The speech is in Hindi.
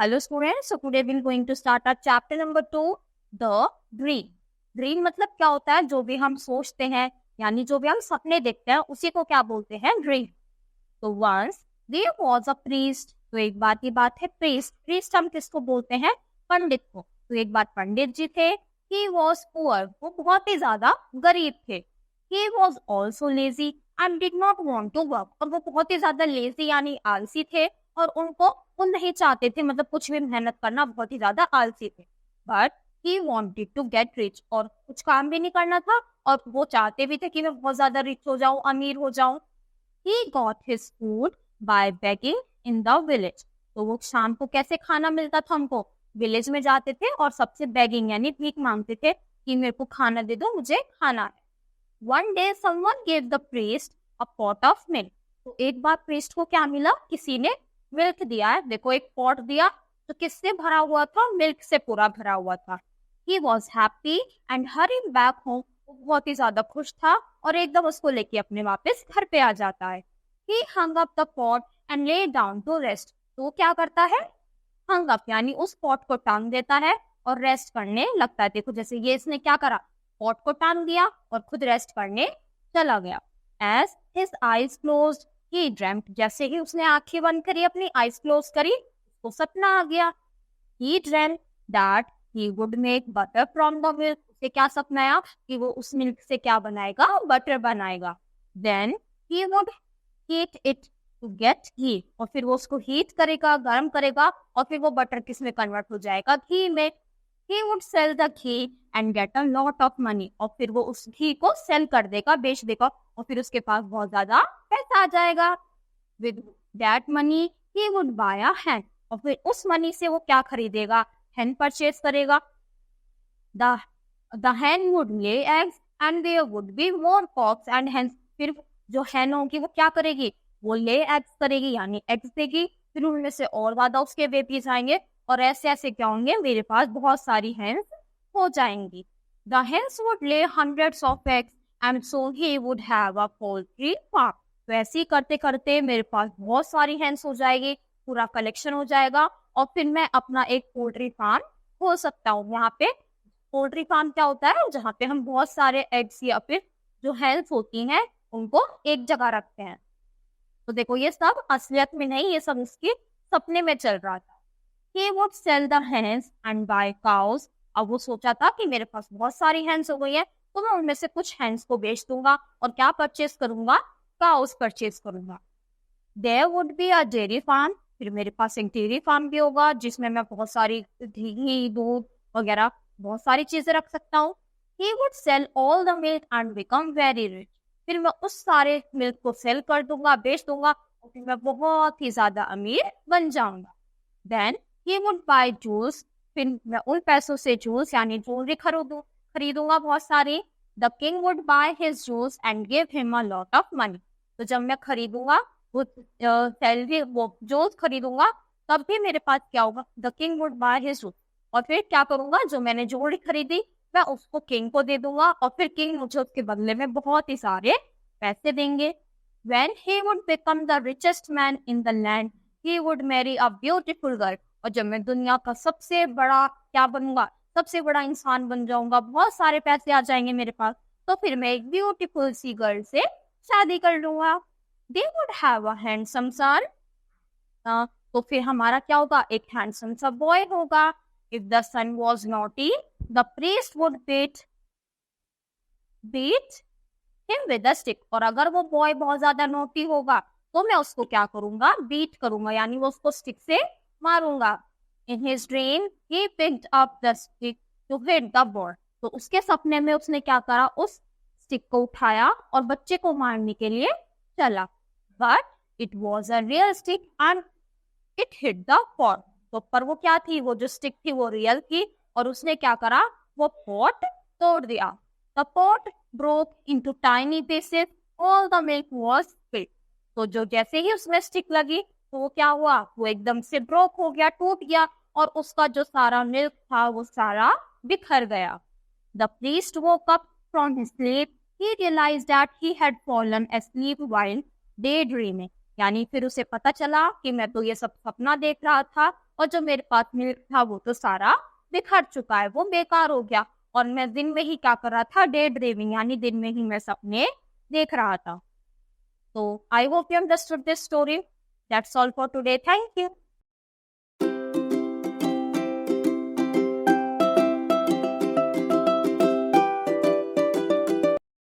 Hello students, so today we're going to start our chapter number 2, the dream. Dream मतलब क्या होता है? जो भी हम सोचते हैं, यानी जो भी हम सपने देखते हैं, उसी को क्या बोलते हैं? ड्रीम. तो once there was a priest. तो एक बार की बात है priest हम किसको बोलते हैं? पंडित को. तो एक बार पंडित जी थे. He was poor. वो बहुत ही ज्यादा गरीब थे. He was also lazy and did not want to work. और वो बहुत ही ज्यादा lazy यानी आलसी थे और वो नहीं चाहते थे, मतलब कुछ भी मेहनत करना, बहुत ही ज्यादा आलसी थे. But he wanted to get rich. और कुछ काम भी नहीं करना था और वो चाहते भी थे कि मैं बहुत ज्यादा रिच हो जाऊं, अमीर हो जाऊं. He got his food by begging in the village. तो वो शाम को कैसे खाना मिलता था हमको? विलेज में जाते थे और सबसे बेगिंग यानी भीख मांगते थे कि मेरे को खाना दे दो, मुझे खाना है. One day someone gave the priest a pot of milk. तो एक बार प्रीस्ट को क्या मिला? किसी ने मिल्क दिया है. देखो, एक पॉट दिया तो किससे भरा हुआ था? मिल्क से पूरा भरा हुआ था. He was happy and hurried back home. वो बहुत ही ज्यादा खुश था और एकदम उसको लेके अपने वापस घर पे आ जाता है. He hung up the pot and lay down to rest. तो वो क्या करता है? hung up यानी उस पॉट को टांग देता है और रेस्ट करने लगता है. देखो, जैसे ये इसने क्या करा? पॉट को टांग दिया और खुद रेस्ट करने चला गया. As his eyes closed, he dreamt. जैसे ही उसने आंखें बंद करी, अपनी आईज क्लोज करी, उसको सपना आ गया. He dreamt that he would make butter from the milk. उसे क्या सपना आया? कि वो उस मिल्क से क्या बनाएगा? बटर बनाएगा. Then he would heat it to get ghee. और फिर वो उसको हीट करेगा, गर्म करेगा और फिर वो बटर किस में कन्वर्ट हो जाएगा? घी में. He would sell the ghee and get a lot of money. और फिर वो उस घी को सेल कर देगा, बेच देगा और फिर उसके पास बहुत ज्यादा पैसा आ जाएगा. With that money he would buy a hen. और फिर उस मनी से वो क्या खरीदेगा? hen परचेज करेगा. The hen would lay eggs and there would be more cocks and hens. फिर जो hen होगी वो क्या करेगी? वो lay eggs करेगी यानी eggs देगी. फिर उनमें से और ज्यादा उसके बेबीज आएंगे और ऐसे ऐसे क्या होंगे? मेरे पास बहुत सारी hens हो जाएंगी. The hens would lay hundreds of eggs and so he would have a poultry farm. तो ऐसे ही करते करते मेरे पास बहुत सारी hens हो जाएगी, पूरा कलेक्शन हो जाएगा और फिर मैं अपना एक पोल्ट्री फार्म हो सकता हूँ. यहाँ पे पोल्ट्री फार्म क्या होता है? जहाँ पे हम बहुत सारे एग्स या फिर जो हेल्स होती हैं उनको एक जगह रखते हैं. तो देखो, ये सब असलियत में नहीं, ये सब उसके सपने में चल रहा था. He would sell the hens and buy cows. अब वो सोचा था कि मेरे पास बहुत सारी हेन्स हो गई है तो मैं उनमें से कुछ हेन्स को बेच दूंगा और क्या परचेज करूंगा? काउस परचेज करूंगा. There would be a dairy farm. फिर मेरे पास एक डेयरी फार्म भी होगा जिसमें मैं बहुत सारी घी, दूध वगैरह बहुत सारी चीजें रख सकता हूँ. He would sell all the milk and become very rich. फिर मैं उस सारे मिल्क को सेल कर दूंगा, बेच दूंगा और फिर मैं बहुत ही ज्यादा अमीर बन जाऊंगा. Then he would buy jewels. फिर मैं उन पैसों से जूल्स यानी ज्वेलरी खरीदूंगा बहुत सारी. The king would buy his jewels and give him a lot of money. तो जब मैं खरीदूंगा वो सैलरी, वो जूल्स खरीदूंगा, तब भी मेरे पास क्या होगा? The king would buy his jewels. और फिर क्या करूंगा? जो मैंने ज्वेलरी खरीदी मैं उसको किंग को दे दूंगा और फिर किंग मुझे उसके बदले में बहुत ही सारे पैसे देंगे. When he would become the richest man in the land, he would marry a beautiful girl. और जब मैं दुनिया का सबसे बड़ा क्या बनूंगा? सबसे बड़ा इंसान बन जाऊंगा, बहुत सारे पैसे आ जाएंगे मेरे पास, तो फिर मैं एक ब्यूटीफुल सी गर्ल से शादी कर लूंगा. They would have a handsome son. तो फिर हमारा क्या होगा? एक हैंडसम सा बॉय होगा. If the son was naughty, the priest would beat him with a stick. और अगर वो बॉय बहुत ज्यादा नोटी होगा तो मैं उसको क्या करूंगा? बीट करूंगा यानी वो उसको स्टिक से मारूंगा. In his dream, he picked up the stick to hit the boy. तो उसके सपने में उसने क्या करा? उस स्टिक को उठाया और बच्चे को मारने के लिए चला. But it was a real stick and it hit the pot. तो पर वो क्या थी? वो जो स्टिक थी वो रियल थी और उसने क्या करा? वो पॉट तोड़ दिया. The pot broke into tiny pieces. All the milk was spilled. तो जो जैसे ही उसमें स्टिक लगी तो वो क्या हुआ? वो एकदम से ब्रोक हो गया, टूट गया और उसका जो सारा मिल्क था वो सारा बिखर गया. The priest woke up from his sleep. He realized that he had fallen asleep while daydreaming. यानी फिर उसे पता चला कि मैं तो ये सब सपना देख रहा था और जो मेरे पास मिल्क था वो तो सारा बिखर चुका है, वो बेकार हो गया और मैं दिन में ही क्या कर रहा था, डे ड्रीमिंग, यानी दिन में ही मैं सपने देख रहा था। तो I hope you understood this story. That's all for today. Thank you.